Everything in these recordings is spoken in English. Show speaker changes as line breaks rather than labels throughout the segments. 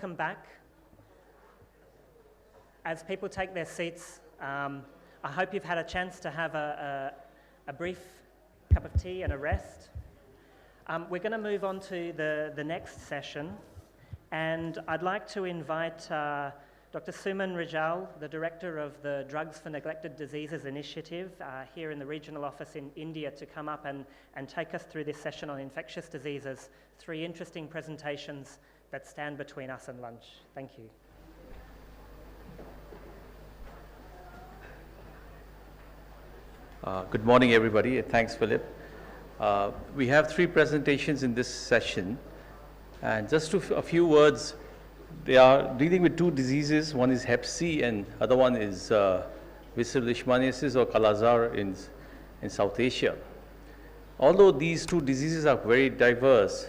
welcome back. As people take their seats, I hope you've had a chance to have a brief cup of tea and a rest. We're going to move on to the next session, and I'd like to invite Dr. Suman Rijal, the Director of the Drugs for Neglected Diseases Initiative here in the regional office in India, to come up and take us through this session on infectious diseases. 3 interesting presentations that stand between us and lunch. Thank you.
Good morning, everybody. Thanks, Philip. We have 3 presentations in this session, and just a few words. They are dealing with 2 diseases. One is Hep C, and other one is visceral leishmaniasis or KalaCORE in South Asia. Although these 2 diseases are very diverse,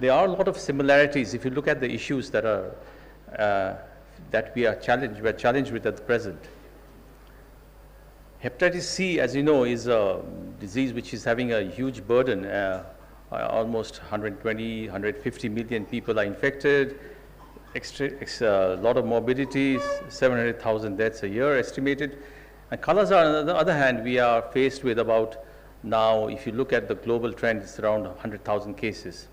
there are a lot of similarities if you look at the issues that are we're challenged with at the present. Hepatitis C, as you know, is a disease which is having a huge burden. Almost 120, 150 million people are infected, a lot of morbidity, 700,000 deaths a year estimated. And KalaCORE, on the other hand, we are faced with about, now if you look at the global trend, it's around 100,000 cases.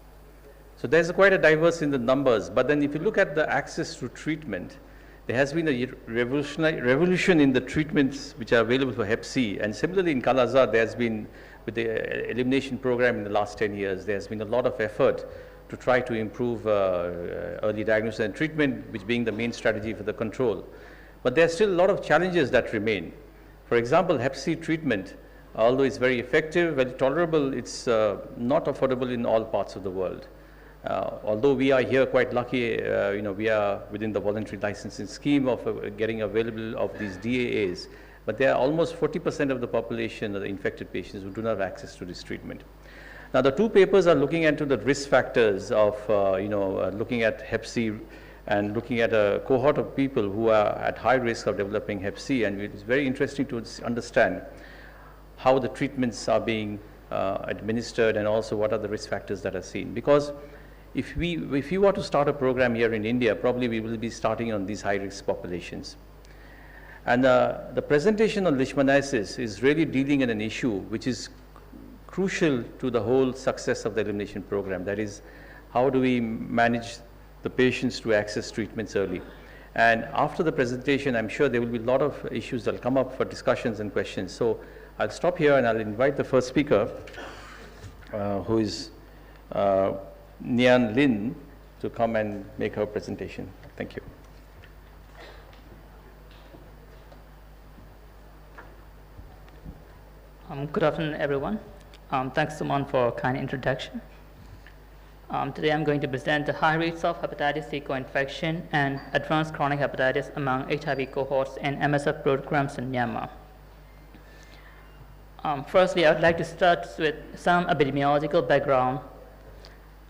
So there's quite a diverse in the numbers, but then if you look at the access to treatment, there has been a revolution in the treatments which are available for Hep C, and similarly in KalaCORE, there has been, with the elimination program in the last 10 years, there has been a lot of effort to try to improve early diagnosis and treatment, which being the main strategy for the control. But there are still a lot of challenges that remain. For example, Hep C treatment, although it's very effective, very tolerable, it's not affordable in all parts of the world. Although we are here quite lucky, we are within the voluntary licensing scheme of getting available of these DAAs, but there are almost 40% of the population of the infected patients who do not have access to this treatment. Now, the 2 papers are looking into the risk factors of, looking at Hep C and looking at a cohort of people who are at high risk of developing Hep C, and it's very interesting to understand how the treatments are being administered and also what are the risk factors that are seen. Because if we were to start a program here in India, probably we will be starting on these high-risk populations. And the presentation on leishmaniasis is really dealing in an issue which is crucial to the whole success of the elimination program. That is, how do we manage the patients to access treatments early? And after the presentation, I'm sure there will be a lot of issues that will come up for discussions and questions. So I'll stop here and I'll invite the first speaker, who is Nyan Lynn, to come and make her presentation. Thank you.
Good afternoon, everyone. Thanks, Suman, for a kind introduction. Today I'm going to present the high rates of hepatitis C co-infection and advanced chronic hepatitis among HIV cohorts and MSF programs in Myanmar. Firstly, I would like to start with some epidemiological background.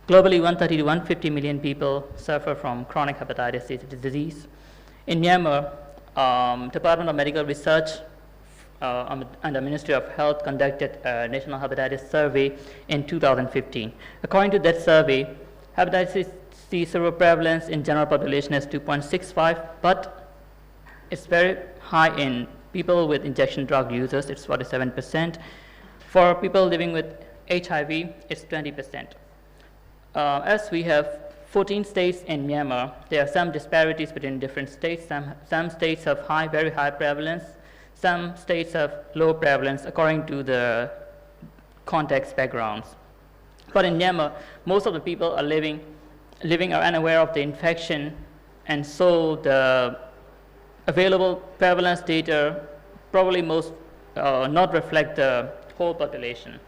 Globally, 130 to 150 million people suffer from chronic hepatitis C disease. In Myanmar, Department of Medical Research and the Ministry of Health conducted a national hepatitis survey in 2015. According to that survey, hepatitis C seroprevalence in general population is 2.65, but it's very high in people with injection drug users. It's 47%. For people living with HIV, it's 20%. As we have 14 states in Myanmar, there are some disparities between different states. Some states have very high prevalence. Some states have low prevalence according to the context backgrounds. But in Myanmar, most of the people are living are unaware of the infection, and so the available prevalence data probably not reflect the whole population.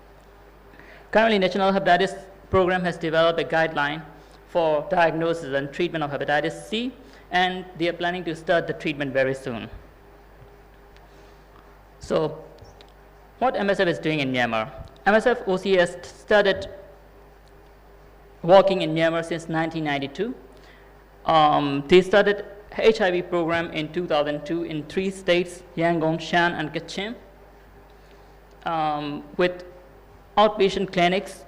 Currently, National Hepatitis Program has developed a guideline for diagnosis and treatment of hepatitis C, and they are planning to start the treatment very soon. So, what MSF is doing in Myanmar? MSF OC has started working in Myanmar since 1992. They started HIV program in 2002 in 3 states, Yangon, Shan, and Kachin, with outpatient clinics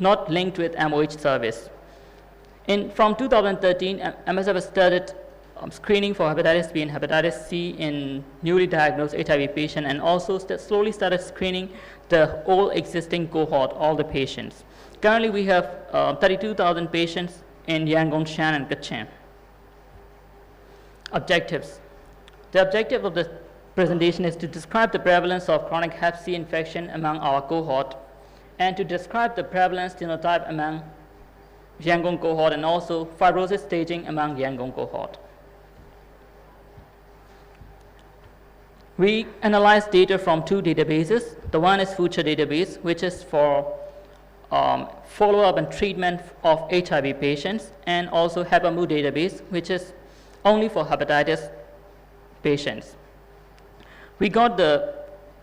not linked with MOH service. From 2013, MSF started screening for hepatitis B and hepatitis C in newly diagnosed HIV patients, and also slowly started screening the all existing cohort, all the patients. Currently, we have 32,000 patients in Yangon, Shan, and Kachin. Objectives. The objective of the presentation is to describe the prevalence of chronic hep C infection among our cohort, and to describe the prevalence genotype among Yangon cohort, and also fibrosis staging among Yangon cohort. We analyzed data from two databases. The one is Future database, which is for follow-up and treatment of HIV patients, and also HEPAMU database, which is only for hepatitis patients. We got the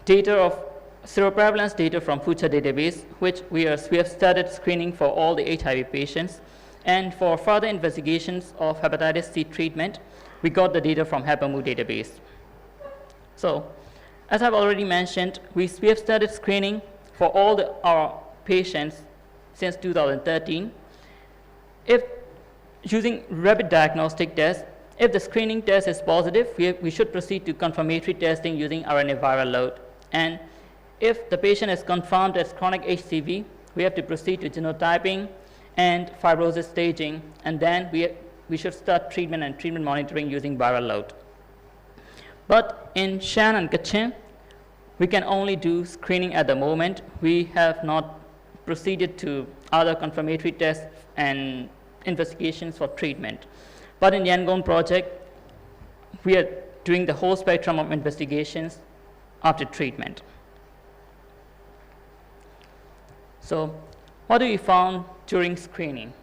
data of seroprevalence data from Future database, which we have started screening for all the HIV patients. And for further investigations of hepatitis C treatment, we got the data from HEPAMU database. So, as I've already mentioned, we have started screening for all our patients since 2013. If using rapid diagnostic tests, if the screening test is positive, we should proceed to confirmatory testing using RNA viral load. And if the patient is confirmed as chronic HCV, we have to proceed to genotyping and fibrosis staging, and then we should start treatment and treatment monitoring using viral load. But in Shan and Kachin, we can only do screening at the moment. We have not proceeded to other confirmatory tests and investigations for treatment. But in Yangon project, we are doing the whole spectrum of investigations after treatment. So what do we found during screening?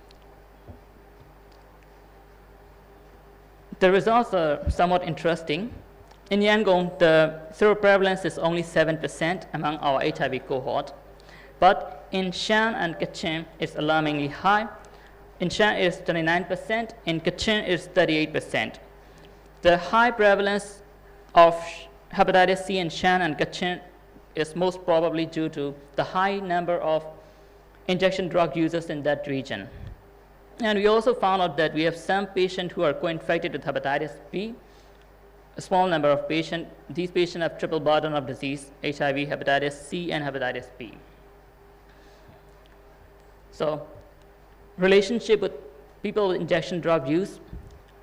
The results are somewhat interesting. In Yangon, the seroprevalence is only 7% among our HIV cohort, but in Shan and Kachin, it's alarmingly high. In Shan, it's 29%, in Kachin, it's 38%. The high prevalence of hepatitis C in Shan and Kachin is most probably due to the high number of injection drug users in that region. And we also found out that we have some patients who are co-infected with hepatitis B. A small number of patients. These patients have triple burden of disease: HIV, hepatitis C, and hepatitis B. So, relationship with people with injection drug use.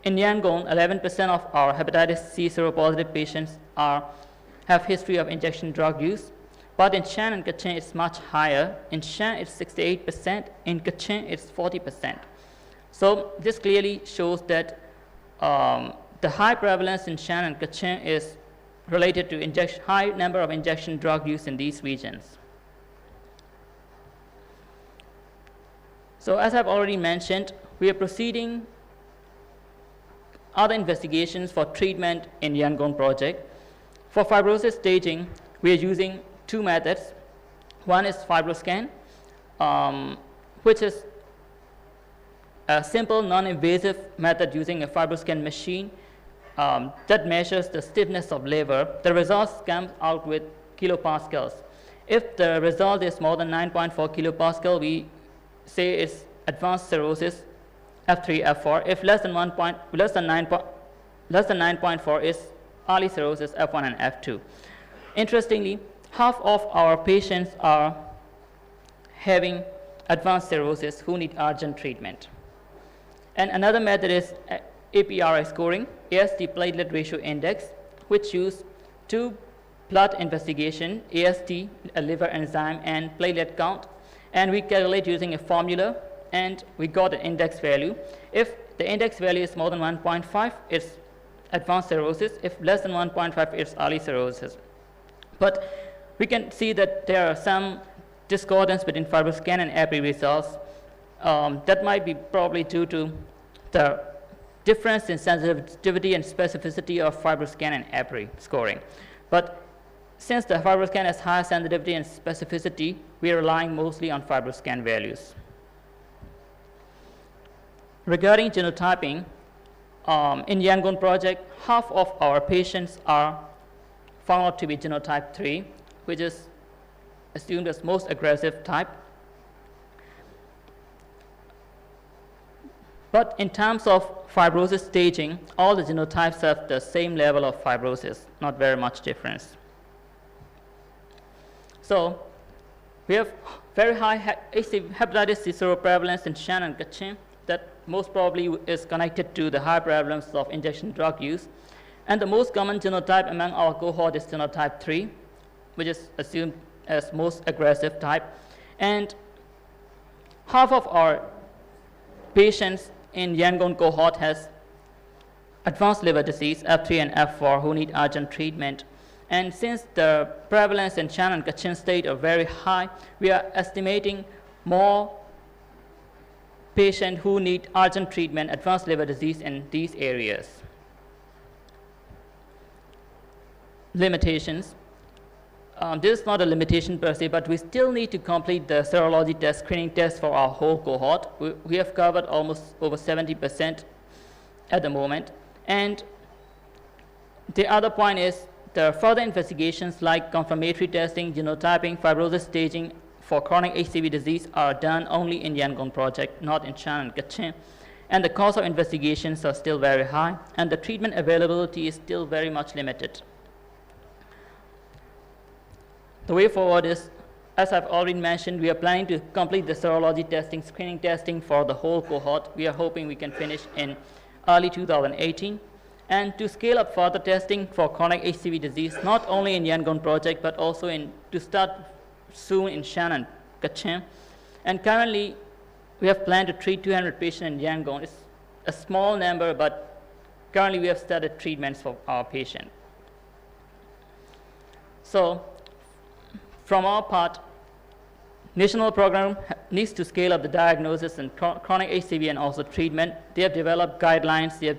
In Yangon, 11% of our hepatitis C seropositive patients have history of injection drug use. But in Shan and Kachin, it's much higher. In Shan, it's 68%. In Kachin, it's 40%. So this clearly shows that the high prevalence in Shan and Kachin is related to high number of injection drug use in these regions. So as I've already mentioned, we are proceeding other investigations for treatment in Yangon project. For fibrosis staging, we are using two methods. One is FibroScan, which is a simple non-invasive method using a FibroScan machine that measures the stiffness of liver. The results come out with kilopascals. If the result is more than 9.4 kilopascal, we say it's advanced cirrhosis, F3, F4. If less than 9.4 is early cirrhosis, F1 and F2. Interestingly, half of our patients are having advanced cirrhosis who need urgent treatment. And another method is APRI scoring, AST platelet ratio index, which use two blood investigation, AST, a liver enzyme, and platelet count. And we calculate using a formula, and we got an index value. If the index value is more than 1.5, it's advanced cirrhosis. If less than 1.5, it's early cirrhosis. But we can see that there are some discordance between FibroScan and APRI results. That might be probably due to the difference in sensitivity and specificity of FibroScan and APRI scoring. But since the FibroScan has higher sensitivity and specificity, we are relying mostly on FibroScan values. Regarding genotyping, in Yangon project, half of our patients are found out to be genotype 3, which is assumed as most aggressive type. But in terms of fibrosis staging, all the genotypes have the same level of fibrosis, not very much difference. So we have very high hepatitis C seroprevalence in Shan and Kachin that most probably is connected to the high prevalence of injection drug use. And the most common genotype among our cohort is genotype 3, which is assumed as most aggressive type. And half of our patients in Yangon cohort has advanced liver disease, F3 and F4, who need urgent treatment. And since the prevalence in Shan and Kachin state are very high, we are estimating more patients who need urgent treatment, advanced liver disease in these areas. Limitations. This is not a limitation per se, but we still need to complete the serology test, screening test for our whole cohort. We have covered almost over 70% at the moment. And the other point is the further investigations like confirmatory testing, genotyping, fibrosis staging for chronic HCV disease are done only in Yangon project, not in Shan and Kachin. And the cost of investigations are still very high, and the treatment availability is still very much limited. The way forward is, as I've already mentioned, we are planning to complete the serology testing, screening testing for the whole cohort. We are hoping we can finish in early 2018. And to scale up further testing for chronic HCV disease, not only in Yangon project, but also to start soon in Shan and Kachin. And currently, we have planned to treat 200 patients in Yangon. It's a small number, but currently we have started treatments for our patient. So, from our part, national program needs to scale up the diagnosis and chronic HCV and also treatment. They have developed guidelines, they have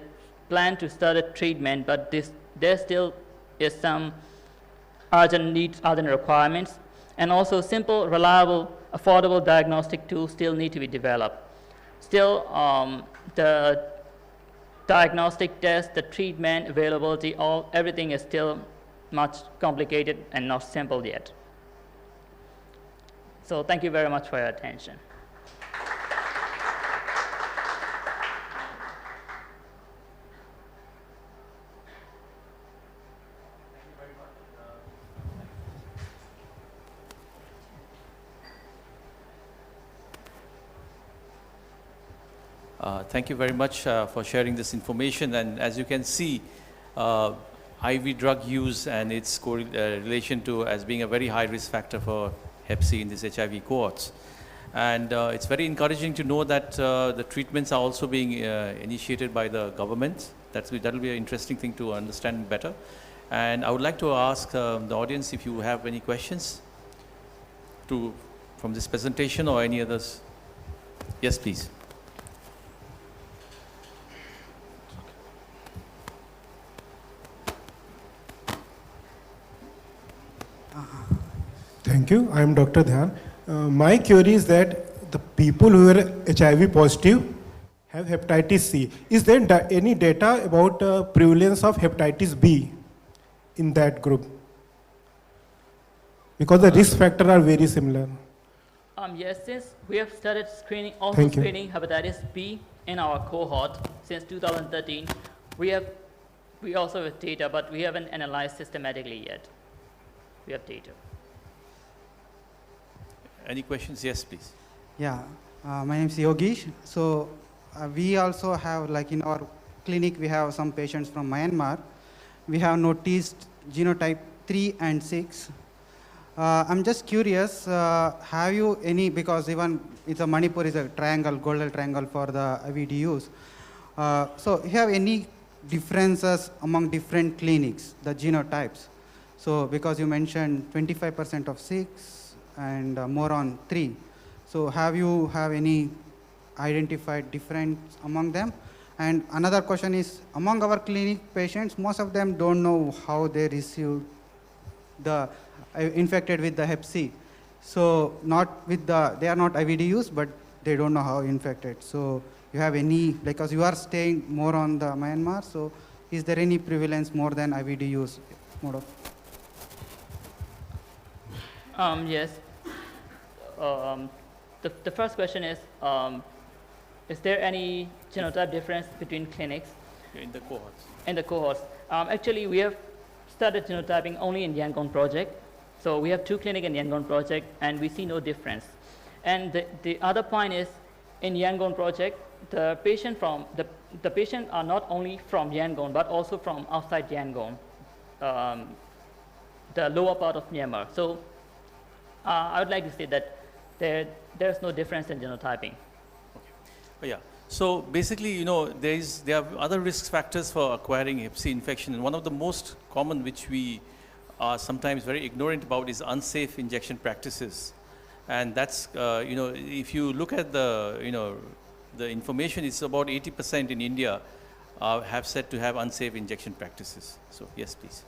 planned to start a treatment, but there still is some urgent needs, urgent requirements, and also simple, reliable, affordable diagnostic tools still need to be developed. Still, the diagnostic test, the treatment availability, everything is still much complicated and not simple yet. So thank you very much for your attention.
Thank you very much for sharing this information. And as you can see, IV drug use and its relation to as being a very high risk factor for Hep C in these HIV cohorts. And it's very encouraging to know that the treatments are also being initiated by the government. That will be an interesting thing to understand better. And I would like to ask the audience if you have any questions from this presentation or any others. Yes, please.
Thank you. I am Dr. Dhyan. My query is that the people who are HIV positive have hepatitis C. Is there any data about prevalence of hepatitis B in that group? Because the risk factors are very similar.
Yes, since we have started screening hepatitis B in our cohort since 2013, we also have data, but we haven't analyzed systematically yet. We have data.
Any questions? Yes, please.
Yeah, my name is Yogesh. So we also have, like in our clinic, we have some patients from Myanmar. We have noticed genotype 3 and 6. I'm just curious, have you any, because even it's a Manipur is a triangle, golden triangle for the IVDUs. So you have any differences among different clinics, the genotypes? So because you mentioned 25% of 6, and more on 3. So have you any identified difference among them? And another question is, among our clinic patients, most of them don't know how they receive the infected with the Hep C. So they are not IVDUs, but they don't know how infected. So you have any, because you are staying more on the Myanmar, so is there any prevalence more than IVDUs?
Yes. The first question is is there any genotype difference between clinics?
In the cohorts.
In the cohorts. Actually, we have started genotyping only in Yangon project. So we have 2 clinics in Yangon project, and we see no difference. And the other point is, in Yangon project, the patient are not only from Yangon, but also from outside Yangon, the lower part of Myanmar. So I would like to say that there's no difference in genotyping.
Okay. Yeah. So basically, you know, there are other risk factors for acquiring hep C infection, and one of the most common, which we are sometimes very ignorant about, is unsafe injection practices. And that's, you know, if you look at the, you know, the information, it's about 80% in India have said to have unsafe injection practices. So yes, please.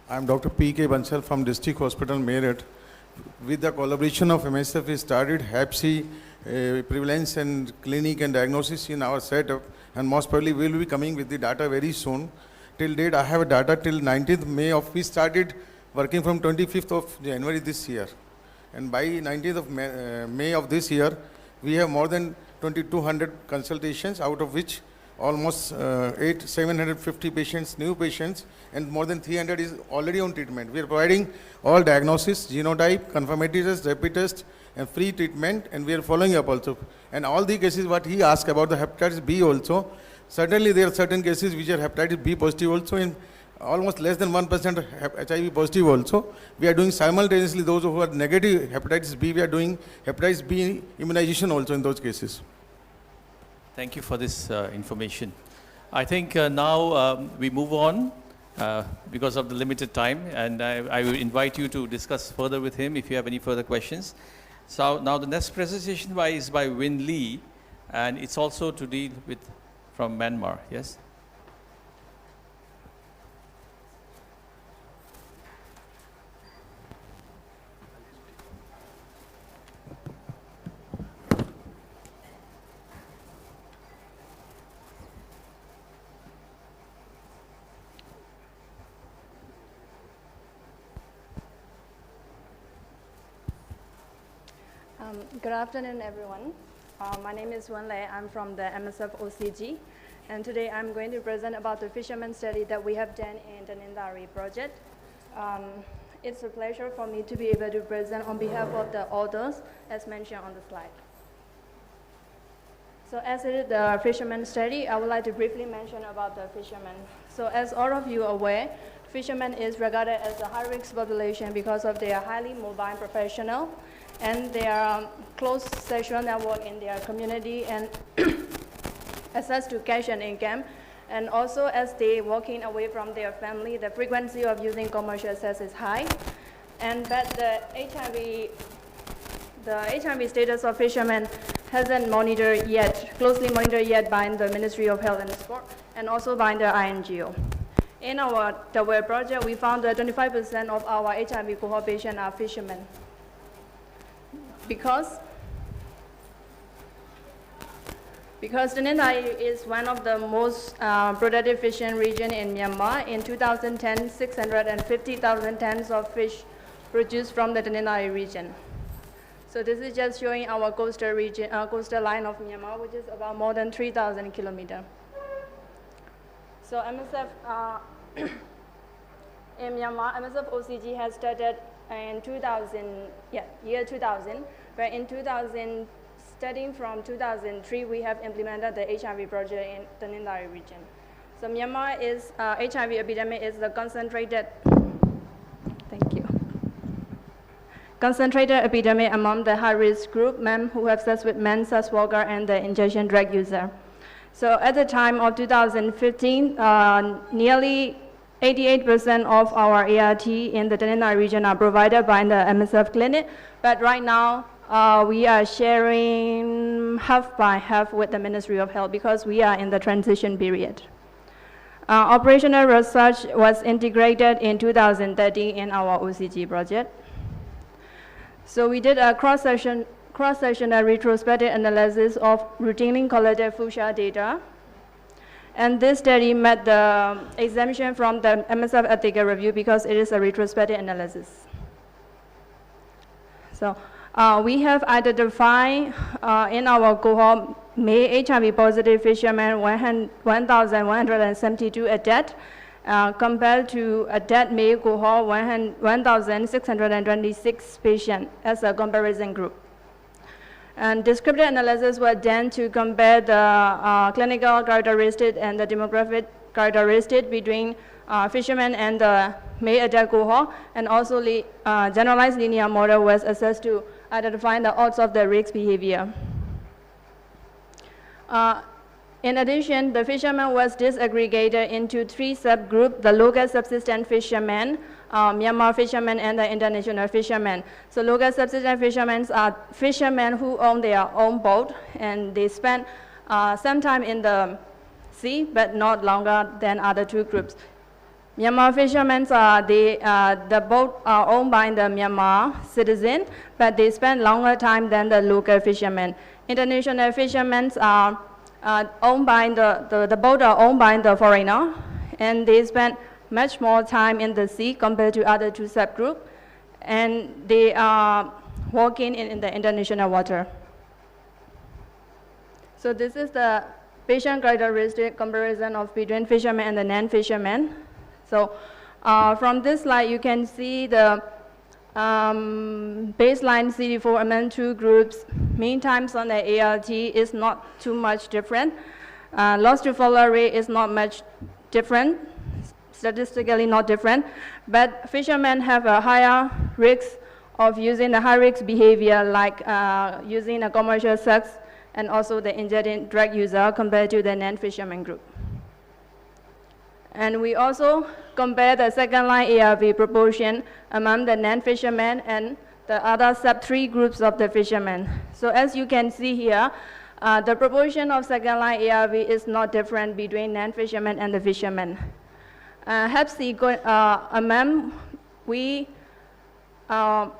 I'm Dr. P.K. Bansal from District Hospital, Meerut. With the collaboration of MSF, we started hep C prevalence and clinic and diagnosis in our setup, and most probably we will be coming with the data very soon. Till date, I have data till 19th May of, we started working from 25th of January this year. And by 19th of May of this year, we have more than 2,200 consultations, out of which almost 750 patients, new patients, and more than 300 is already on treatment. We are providing all diagnosis, genotype, confirmatory test, rapid test, and free treatment, and we are following up also. And all the cases what he asked about the hepatitis B also, certainly there are certain cases which are hepatitis B positive also, in almost less than 1% HIV positive also. We are doing simultaneously those who are negative hepatitis B, we are doing hepatitis B immunization also in those cases.
Thank you for this information. I think now we move on because of the limited time, and I will invite you to discuss further with him if you have any further questions. So now the next presentation is by Win Lee, and it's also to deal with from Myanmar. Yes.
Good afternoon, everyone. My name is Wen Lei. I'm from the MSF OCG, and today I'm going to present about the fisherman study that we have done in the Nindari project. It's a pleasure for me to be able to present on behalf of the authors, as mentioned on the slide. So as it is the fisherman study, I would like to briefly mention about the fishermen. So as all of you are aware, fishermen is regarded as a high-risk population because of their highly mobile professional and their close sexual network in their community and access to cash and income. And also as they walking away from their family, the frequency of using commercial sex is high. But the HIV status of fishermen hasn't closely monitored yet by the Ministry of Health and Sport and also by the INGO. In our project, we found that 25% of our HIV cohort patients are fishermen. Because the Nindari is one of the most productive fishing region in Myanmar. In 2010, 650,000 tons of fish produced from the Nindari region. So this is just showing our coastal region, coastal line of Myanmar, which is about more than 3,000 kilometers. So MSF in Myanmar, MSF OCG has started in year 2000, where in 2000, starting from 2003, we have implemented the HIV project in the Nindari region. So Myanmar is, HIV epidemic is the concentrated epidemic among the high-risk group, men who have sex with men, sex worker, and the injection drug user. So at the time of 2015, nearly 88% of our ART in the Nindari region are provided by the MSF clinic, but right now we are sharing half by half with the Ministry of Health because we are in the transition period. Operational research was integrated in 2013 in our OCG project. So we did a cross-sectional retrospective analysis of routinely collected food share data. And this study met the exemption from the MSF ethical review because it is a retrospective analysis. So we have identified in our cohort May HIV-positive fishermen 1,172 a death, compared to a dead male cohort 1,626 patients as a comparison group. And descriptive analysis was done to compare the clinical characteristics and the demographic characteristics between fishermen and the male adult cohort, and also generalized linear model was assessed to identify the odds of the risk behavior. In addition, the fishermen was disaggregated into 3 subgroups: the local subsistence fishermen, Myanmar fishermen, and the international fishermen. So local subsistence fishermen are fishermen who own their own boat, and they spend some time in the sea, but not longer than other 2 groups. Myanmar fishermen, the boat are owned by the Myanmar citizen, but they spend longer time than the local fishermen. International fishermen are owned by the boat are owned by the foreigner, and they spend much more time in the sea compared to other 2 subgroups, and they are working in the international water. So this is the patient characteristic comparison of between fishermen and the non-fishermen. So from this slide, you can see the baseline CD4 among 2 groups. Mean times on the ALT is not too much different. Loss to follow rate is not much different, statistically not different, but fishermen have a higher risk of using the high-risk behavior, like using a commercial sex and also the injecting drug user compared to the non-fisherman group. And we also compare the second-line ARV proportion among the non-fishermen and the other sub-3 groups of the fishermen. So as you can see here, the proportion of second-line ARV is not different between non-fishermen and the fishermen. Hep C among we, sorry.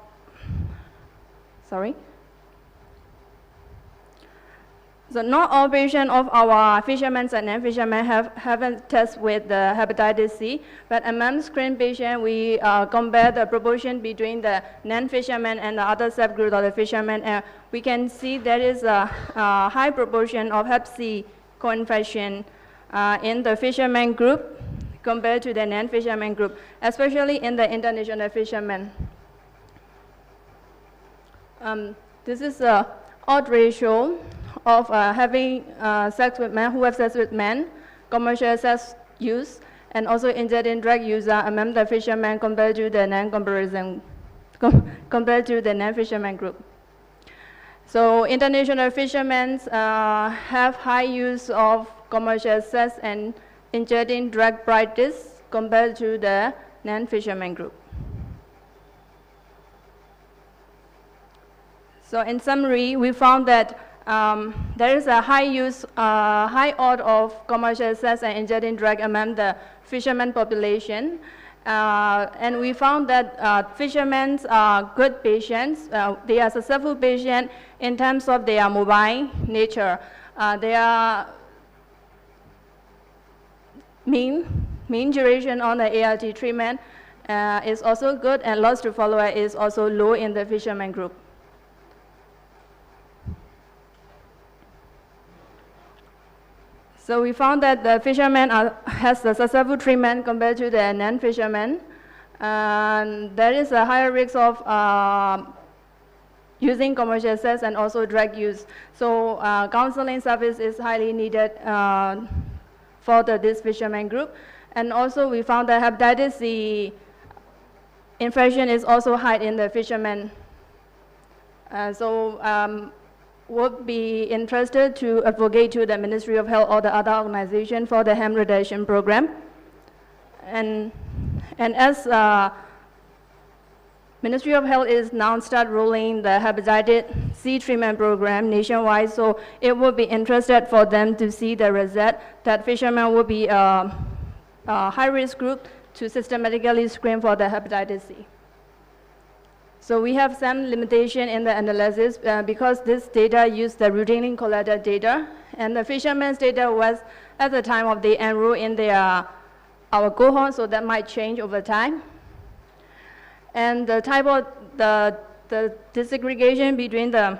So not all patients of our fishermen and non-fishermen haven't tested with the hepatitis C, but among screened patients, we compare the proportion between the non-fishermen and the other subgroup of the fishermen, and we can see there is a high proportion of Hep C co-infection in the fishermen group compared to the non-fishermen group, especially in the international fishermen. This is a odd ratio of having sex with men who have sex with men, commercial sex use, and also injecting drug user among the fishermen compared to the non-fishermen group. So international fishermen have high use of commercial sex and injecting drug practice compared to the non-fishermen group. So in summary, we found that there is a high odds of commercial sex and injecting drug among the fishermen population. And we found that fishermen are good patients. They are successful patients in terms of their mobile nature. Their mean duration on the ART treatment is also good, and loss to follower is also low in the fishermen group. So we found that the fishermen has a successful treatment compared to the non-fishermen. There is a higher risk of using commercial sex and also drug use. So counseling service is highly needed for this fishermen group. And also we found that hepatitis C infection is also high in the fishermen. Would be interested to advocate to the Ministry of Health or the other organization for the harm reduction program. And as Ministry of Health is now start rolling the hepatitis C treatment program nationwide, so it would be interested for them to see the result that fishermen will be a high-risk group to systematically screen for the hepatitis C. So we have some limitation in the analysis because this data used the routinely collected data, and the fishermen's data was at the time of the enroll in our cohort, so that might change over time. And the type of the the desegregation between the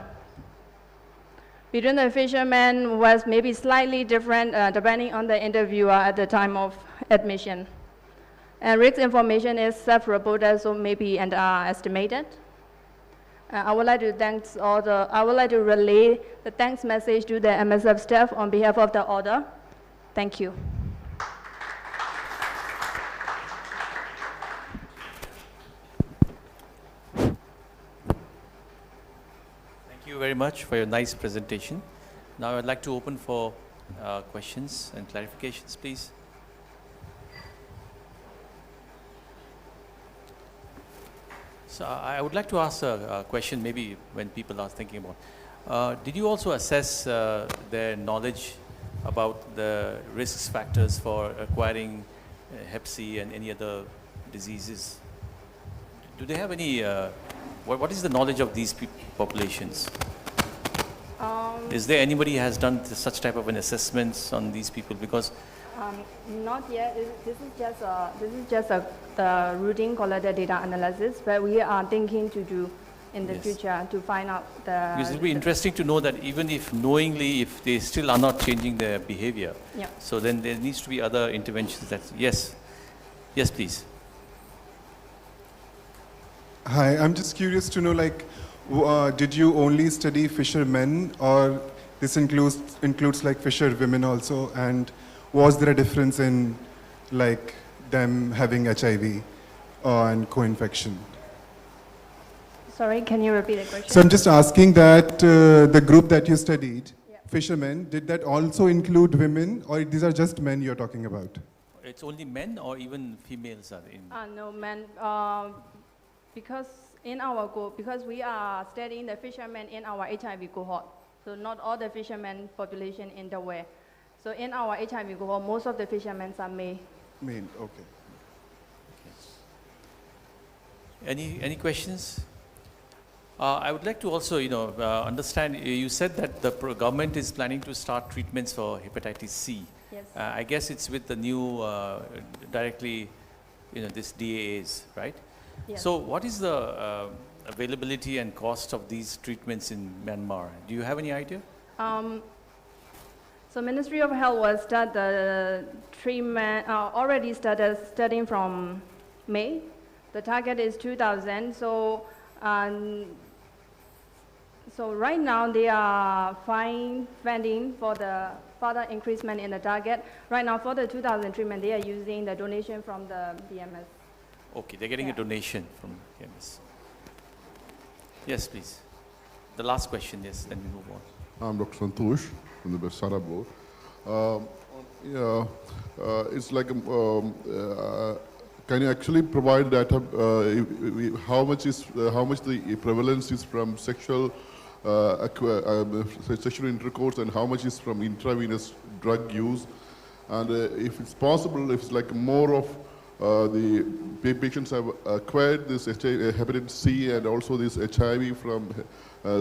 fishermen was maybe slightly different depending on the interviewer at the time of admission. And risk information is self-reported, so maybe and estimated. I would like to relay the thanks message to the MSF staff on behalf of the order. Thank you.
Thank you very much for your nice presentation. Now I'd like to open for questions and clarifications, please. So I would like to ask a question maybe when people are thinking about. Did you also assess their knowledge about the risk factors for acquiring Hep C and any other diseases? Do they have any, what is the knowledge of these populations? Is there anybody who has done such type of an assessment on these people? Because
not yet. This is just the routine collected data analysis, but we are thinking to do in the future to find out the.
Because it will be interesting to know that even if knowingly, if they still are not changing their behavior, so then there needs to be other interventions. That yes, please.
Hi, I'm just curious to know, like, did you only study fishermen, or this includes like fisher women also, and was there a difference in like them having HIV and co-infection?
Sorry, can you repeat the question?
So I'm just asking that the group that you studied, fishermen, did that also include women, or these are just men you're talking about?
It's only men, or even females are in?
No, men. Because in our group, because we are studying the fishermen in our HIV cohort, so not all the fishermen population in the way. So in our HIV cohort, most of the fishermen are male.
Male, okay.
Any questions? I would like to also, understand. You said that the government is planning to start treatments for hepatitis C.
Yes.
I guess it's with the new directly, this DAAs, right?
Yes.
So what is the availability and cost of these treatments in Myanmar? Do you have any idea?
So Ministry of Health was start the treatment already started studying from May. The target is 2,000. So so right now they are funding for the further increasement in the target. Right now for the 2,000 treatment, they are using the donation from the BMS.
Okay, they're getting a donation from BMS. Yes, please. The last question, yes, then we move on.
I'm Dr. Santosh from the Besara board. It's like, can you actually provide data? How much the prevalence is from sexual intercourse, and how much is from intravenous drug use? And if it's possible, if it's like more of the patients have acquired this hepatitis C and also this HIV from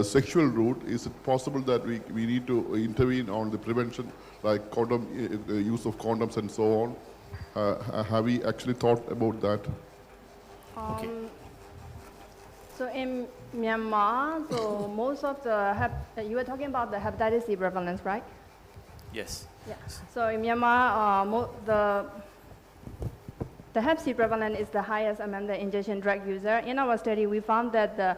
sexual route, is it possible that we need to intervene on the prevention, like use of condoms and so on? Have we actually thought about that?
Okay.
So in Myanmar, so most of the you were talking about the hepatitis C prevalence, right?
Yes.
Yeah. So in Myanmar, the Hep C prevalence is the highest among the injection drug user. In our study, we found that the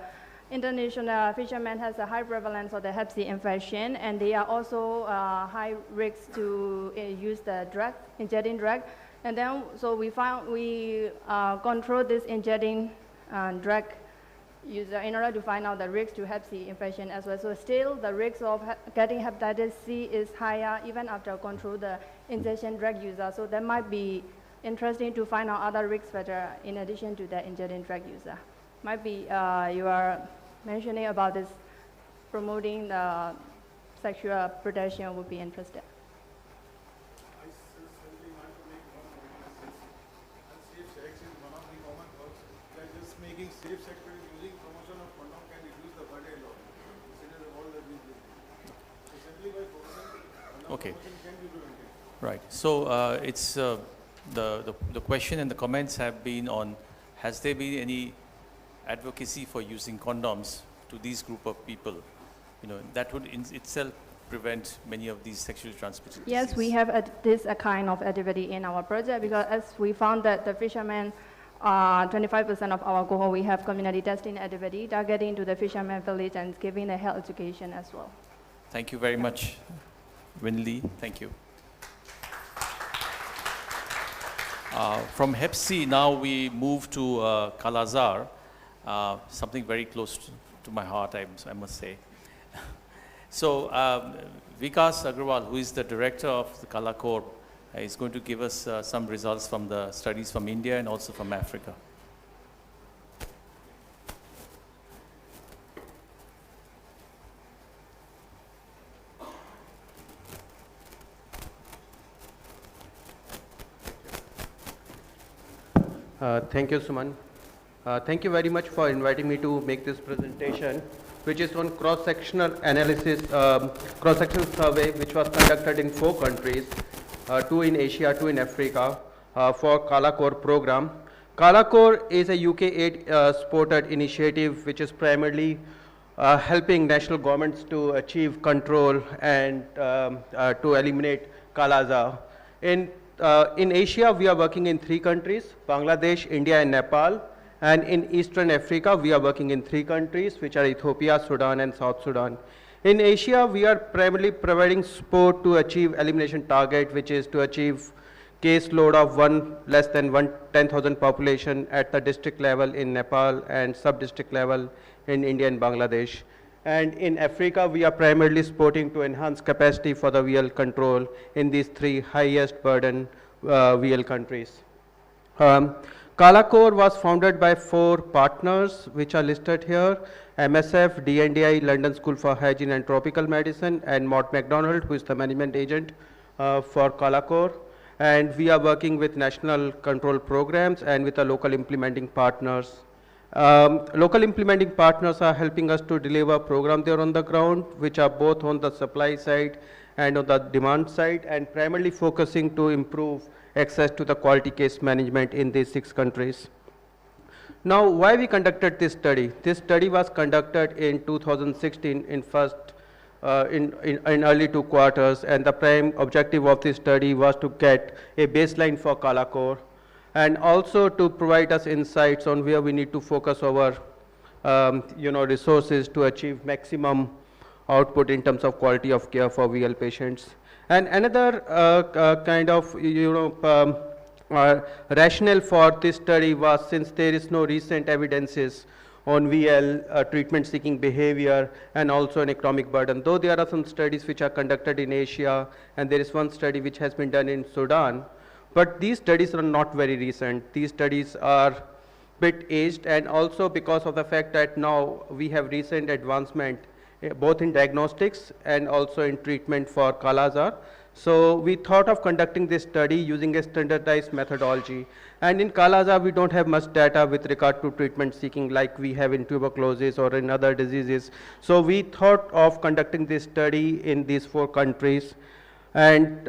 international fishermen has a high prevalence of the Hep C infection, and they are also high risk to use the drug, injecting drug. And then, so we control this injecting drug user in order to find out the risk to Hep C infection as well. So still, the risk of getting hepatitis C is higher even after control the injection drug user. So that might be interesting to find out other risk factors in addition to the injecting drug user. Might be you are mentioning about this promoting the sexual protection would be interested.
I simply want to make one comment. Safe sex is one of the common causes. Like just making safe sex using promotion of condom can reduce the burden a lot. Consider all that we do. So simply by focusing on promotion can be prevented.
Right. So it's the question and the comments have been on, has there been any advocacy for using condoms to these group of people, that would in itself prevent many of these sexually transmitted diseases?
Yes, we have this kind of activity in our project, because as we found that the fishermen, 25% of our cohort, we have community testing activity targeting to the fishermen village and giving the health education as well.
Thank you very much, Winley. Thank you. From Hep C, now we move to Kalazar, something very close to my heart, I must say. So Vikas Aggarwal, who is the director of the KalaCORE, is going to give us some results from the studies from India and also from Africa.
Thank you, Suman. Thank you very much for inviting me to make this presentation, which is on cross-sectional analysis, cross-sectional survey, which was conducted in 4 countries, 2 in Asia, 2 in Africa, for KalaCORE program. KalaCORE is a UK aid-supported initiative, which is primarily helping national governments to achieve control and to eliminate Kala-Azar. In Asia, we are working in 3 countries, Bangladesh, India, and Nepal. And in Eastern Africa, we are working in 3 countries, which are Ethiopia, Sudan, and South Sudan. In Asia, we are primarily providing support to achieve elimination target, which is to achieve case load of less than 10,000 population at the district level in Nepal and sub-district level in India and Bangladesh. And in Africa, we are primarily supporting to enhance capacity for the VL control in these 3 highest burden VL countries. KalaCORE was founded by 4 partners, which are listed here: MSF, DNDi, London School for Hygiene and Tropical Medicine, and Mott MacDonald, who is the management agent for KalaCORE. And we are working with national control programs and with the local implementing partners. Local implementing partners are helping us to deliver a program there on the ground, which are both on the supply side and on the demand side, and primarily focusing to improve access to the quality case management in these 6 countries. Now, why we conducted this study? This study was conducted in 2016 in early 2 quarters, and the prime objective of this study was to get a baseline for KalaCORE, and also to provide us insights on where we need to focus our resources to achieve maximum output in terms of quality of care for VL patients. And another kind of rationale for this study was, since there is no recent evidences on VL treatment-seeking behavior and also an economic burden, though there are some studies which are conducted in Asia, and there is one study which has been done in Sudan, but these studies are not very recent. These studies are bit aged, and also because of the fact that now we have recent advancement both in diagnostics and also in treatment for Kala-Azar. So we thought of conducting this study using a standardized methodology. And in Kala-Azar, we don't have much data with regard to treatment seeking like we have in tuberculosis or in other diseases. So we thought of conducting this study in these 4 countries. And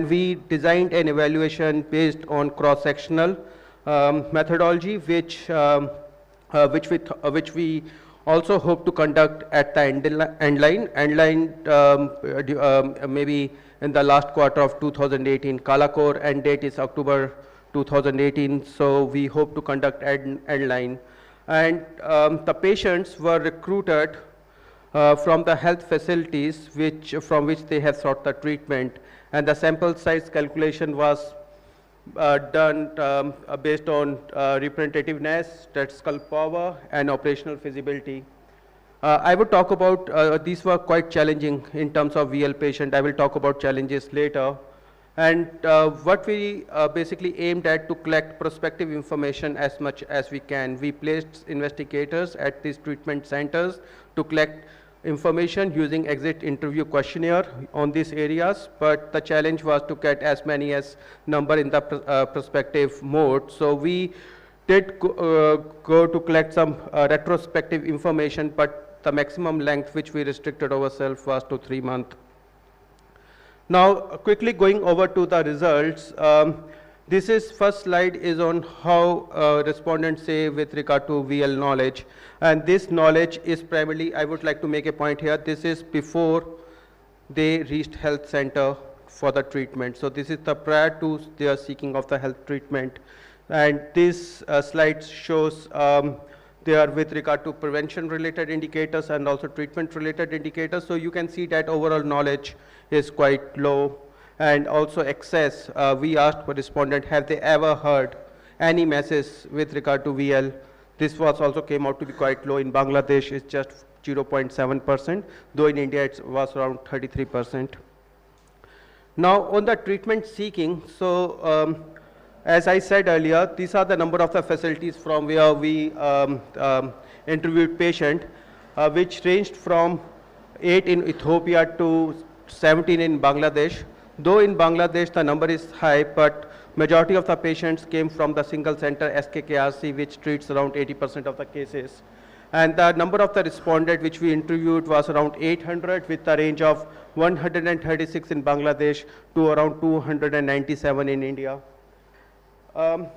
we designed an evaluation based on cross-sectional methodology, which we also hope to conduct at the end line maybe in the last quarter of 2018. KalaCORE end date is October 2018, so we hope to conduct end line. And the patients were recruited from the health facilities from which they have sought the treatment, and the sample size calculation was done based on representativeness, statistical power, and operational feasibility. I would talk about, these were quite challenging in terms of VL patient. I will talk about challenges later. And what we basically aimed at to collect prospective information as much as we can. We placed investigators at these treatment centers to collect information using exit interview questionnaire on these areas, but the challenge was to get as many as number in the prospective mode. So we did go to collect some retrospective information, but the maximum length which we restricted ourselves was to 3 months. Now, quickly going over to the results, This is first slide is on how respondents say with regard to VL knowledge. And this knowledge is primarily, I would like to make a point here, this is before they reached health center for the treatment. So this is the prior to their seeking of the health treatment. And this slide shows they are with regard to prevention related indicators and also treatment related indicators. So you can see that overall knowledge is quite low. And also access, we asked the respondent, have they ever heard any message with regard to VL? This was also came out to be quite low. In Bangladesh, it's just 0.7%, though in India it was around 33%. Now on the treatment seeking, so as I said earlier, these are the number of the facilities from where we interviewed patient, which ranged from 8 in Ethiopia to 17 in Bangladesh. Though in Bangladesh the number is high, but majority of the patients came from the single center SKKRC, which treats around 80% of the cases. And the number of the respondent which we interviewed was around 800, with a range of 136 in Bangladesh to around 297 in India.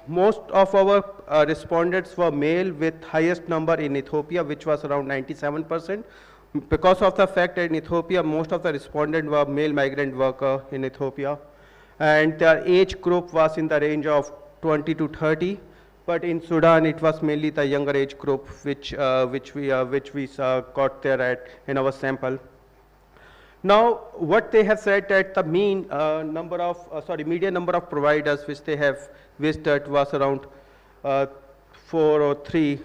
Most of our respondents were male, with highest number in Ethiopia, which was around 97%. Because of the fact that in Ethiopia, most of the respondents were male migrant worker in Ethiopia. And their age group was in the range of 20 to 30. But in Sudan, it was mainly the younger age group, which we got there at in our sample. Now, what they have said that the mean median number of providers which they have visited was around 4 or 3.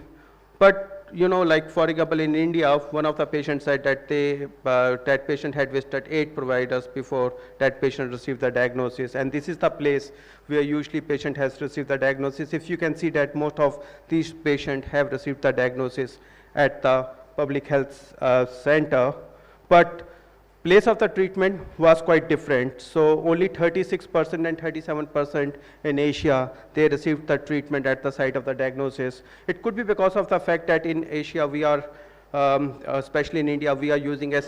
But you know, like for example, in India, one of the patients said that that patient had visited 8 providers before that patient received the diagnosis. And this is the place where usually patient has received the diagnosis. If you can see that most of these patients have received the diagnosis at the public health center, but place of the treatment was quite different. So only 36% and 37% in Asia, they received the treatment at the site of the diagnosis. It could be because of the fact that in Asia we are, especially in India, we are using a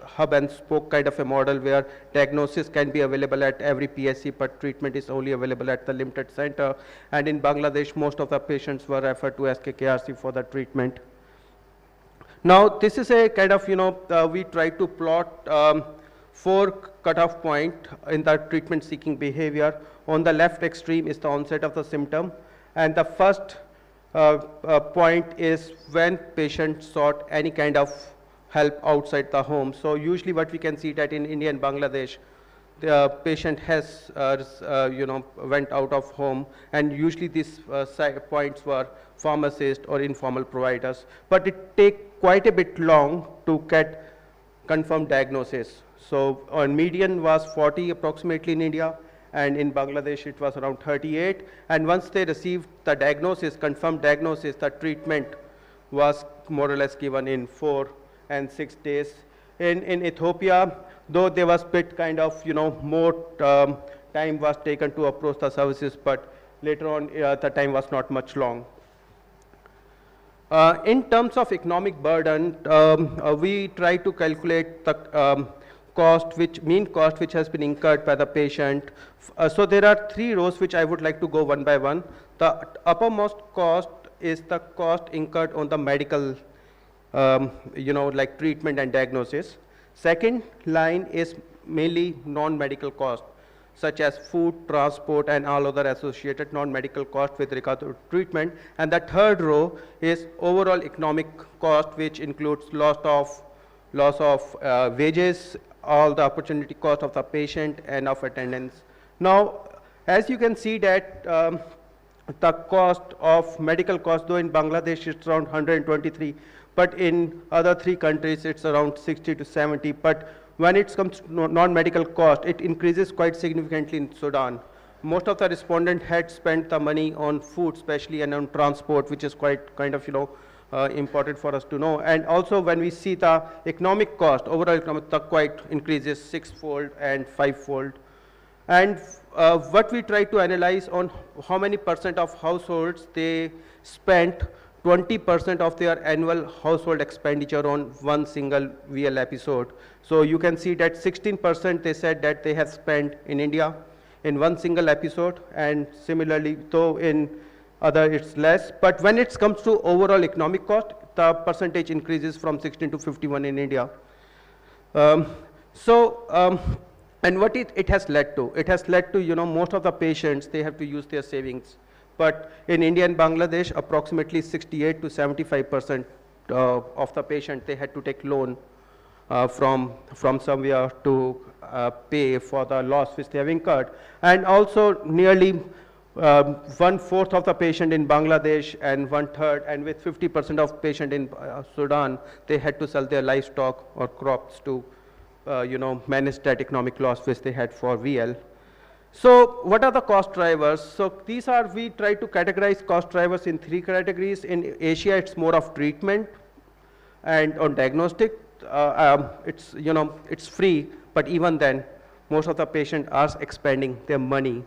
hub and spoke kind of a model where diagnosis can be available at every PSC, but treatment is only available at the limited center. And in Bangladesh, most of the patients were referred to SKKRC for the treatment. Now, this is a kind of, we try to plot 4 cutoff point in the treatment seeking behavior. On the left extreme is the onset of the symptom. And the first point is when patient sought any kind of help outside the home. So usually what we can see that in India and Bangladesh, the patient has, went out of home, and usually these points were pharmacists or informal providers. But it takes quite a bit long to get confirmed diagnosis. So on median was 40 approximately in India, and in Bangladesh it was around 38. And once they received the diagnosis, confirmed diagnosis, the treatment was more or less given in 4 and 6 days. In Ethiopia, though there was bit kind of, more time was taken to approach the services, but later on the time was not much long. In terms of economic burden, we try to calculate the mean cost which has been incurred by the patient. So there are 3 rows which I would like to go one by one. The uppermost cost is the cost incurred on the medical, like treatment and diagnosis. Second line is mainly non-medical cost, such as food, transport, and all other associated non-medical costs with regard to treatment. And the third row is overall economic cost, which includes loss of wages, all the opportunity cost of the patient, and of attendance. Now, as you can see that the cost of medical cost, though in Bangladesh it's around 123, but in other 3 countries it's around 60 to 70. But when it comes to non-medical cost, it increases quite significantly in Sudan. Most of the respondents had spent the money on food, especially, and on transport, which is quite kind of, important for us to know. And also when we see the economic cost, overall economic cost quite increases 6-fold and 5-fold. And what we try to analyze on how many % of households they spent 20% of their annual household expenditure on one single VL episode. So you can see that 16% they said that they have spent in India, in one single episode, and similarly, though in other it's less. But when it comes to overall economic cost, the percentage increases from 16 to 51 in India. And what it has led to? It has led to, most of the patients, they have to use their savings. But in India and Bangladesh, approximately 68 to 75% of the patient, they had to take loan from somewhere to pay for the loss which they have incurred. And also nearly 1/4 of the patient in Bangladesh and 1/3, and with 50% of patient in Sudan, they had to sell their livestock or crops to manage that economic loss which they had for VL. So what are the cost drivers? So these are, we try to categorize cost drivers in 3 categories. In Asia, it's more of treatment and on diagnostic. It's free, but even then, most of the patients are expending their money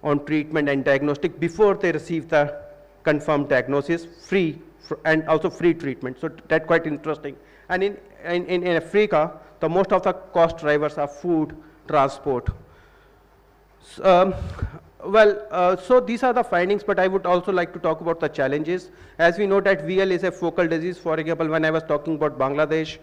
on treatment and diagnostic before they receive the confirmed diagnosis, free, and also free treatment. So that's quite interesting. And in Africa, the most of the cost drivers are food, transport. So these are the findings, but I would also like to talk about the challenges. As we know that VL is a focal disease. For example, when I was talking about Bangladesh,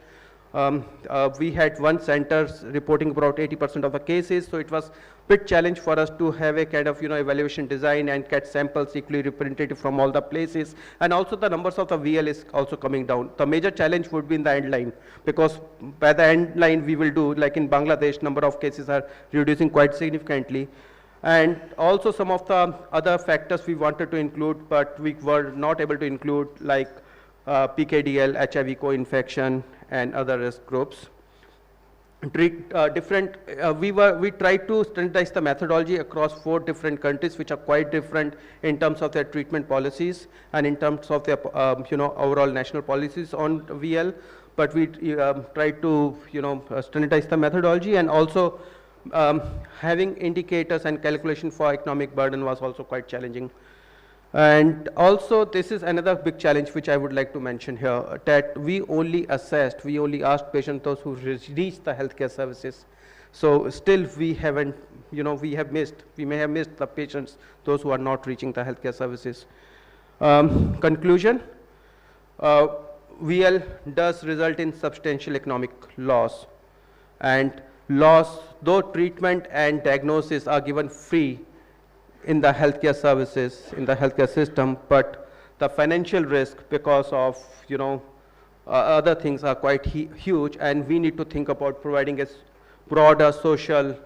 we had one center reporting about 80% of the cases, so it was a bit challenge for us to have a kind of evaluation design and get samples equally representative from all the places. And also the numbers of the VL is also coming down. The major challenge would be in the end line, because by the end line we will do, like in Bangladesh, number of cases are reducing quite significantly. And also some of the other factors we wanted to include, but we were not able to include, like PKDL, HIV co-infection, and other risk groups. We tried to standardize the methodology across 4 different countries, which are quite different in terms of their treatment policies and in terms of their overall national policies on VL. But we tried to standardize the methodology, and also having indicators and calculation for economic burden was also quite challenging. And also, this is another big challenge which I would like to mention here, that we only asked patients those who reached the healthcare services. So still we haven't, we may have missed the patients, those who are not reaching the healthcare services. Conclusion, VL does result in substantial economic loss, and though treatment and diagnosis are given free in the healthcare services, in the healthcare system, but the financial risk because of other things are quite huge, and we need to think about providing a broader social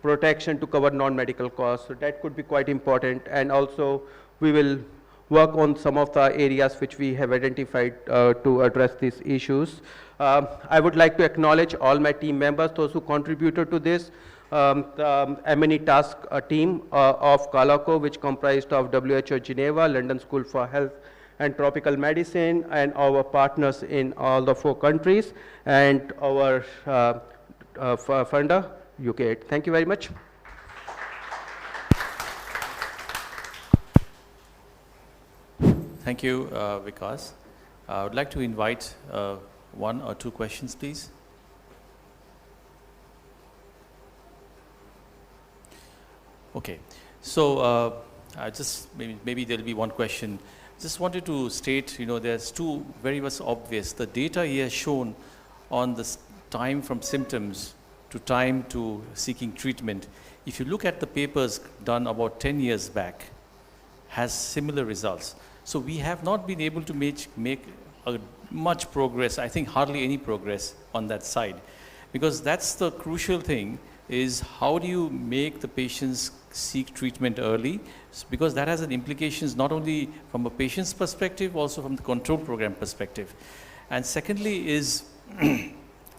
protection to cover non-medical costs. So that could be quite important, and also we will work on some of the areas which we have identified to address these issues. I would like to acknowledge all my team members, those who contributed to this. The M&E task team of KalaCORE, which comprised of WHO Geneva, London School for Health and Tropical Medicine, and our partners in all the 4 countries, and our funder, UK. Thank you very much.
Thank you, Vikas. I would like to invite 1 or 2 questions, please. Okay, so I just maybe there'll be one question. Just wanted to state, there's 2 very much obvious. The data here shown on the time from symptoms to time to seeking treatment. If you look at the papers done about 10 years back, has similar results. So we have not been able to make much progress. I think hardly any progress on that side, because that's the crucial thing. Is how do you make the patients seek treatment early, because that has an implications not only from a patient's perspective, also from the control program perspective. And secondly is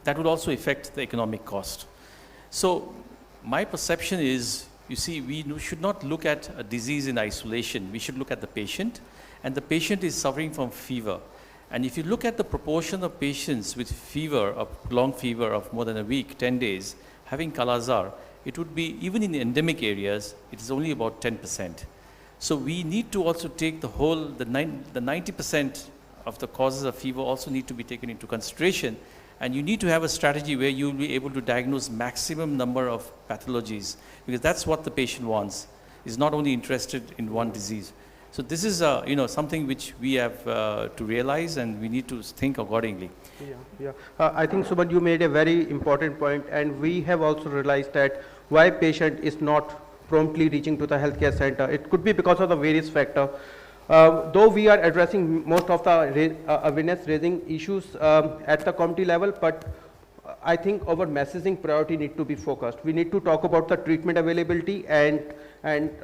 that would also affect the economic cost. So my perception is, you see, we should not look at a disease in isolation. We should look at the patient, and the patient is suffering from fever. And if you look at the proportion of patients with fever, a prolonged fever of more than a week, 10 days, having Kala-Azar, it would be, even in endemic areas, it is only about 10%. So we need to also take the 90% of the causes of fever also need to be taken into consideration. And you need to have a strategy where you'll be able to diagnose maximum number of pathologies, because that's what the patient wants. Is not only interested in one disease. So this is something which we have to realize, and we need to think accordingly.
I think, Subhan, you made a very important point, and we have also realized that why patient is not promptly reaching to the healthcare center. It could be because of the various factors. Though we are addressing most of the awareness raising issues at the community level, but I think our messaging priority need to be focused. We need to talk about the treatment availability and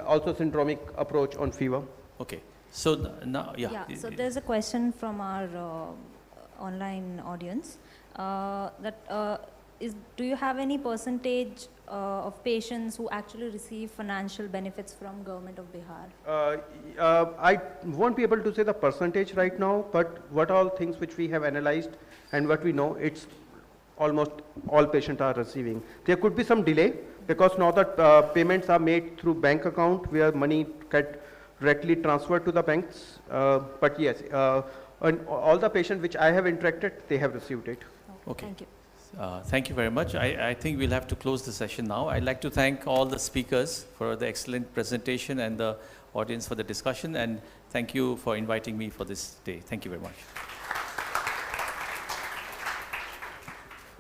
also syndromic approach on fever.
Okay, so now,
So there's a question from our online audience do you have any percentage of patients who actually receive financial benefits from government of Bihar?
I won't be able to say the percentage right now, but what all things which we have analyzed and what we know, it's almost all patients are receiving. There could be some delay because now that payments are made through bank account where money get directly transferred to the banks. But yes, and all the patients which I have interacted, they have received it.
Okay.
Thank you.
Thank you very much. I think we'll have to close the session now. I'd like to thank all the speakers for the excellent presentation and the audience for the discussion, and thank you for inviting me for this day. Thank you very much.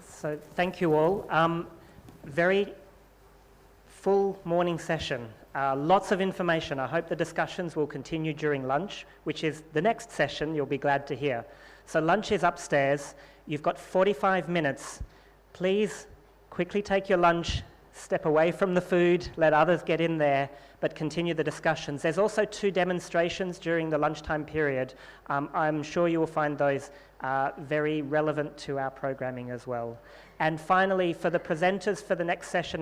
So thank you all. Very full morning session. Lots of information. I hope the discussions will continue during lunch, which is the next session you'll be glad to hear. So lunch is upstairs. You've got 45 minutes. Please quickly take your lunch, step away from the food, let others get in there, but continue the discussions. There's also 2 demonstrations during the lunchtime period. I'm sure you will find those very relevant to our programming as well. And finally, for the presenters for the next session,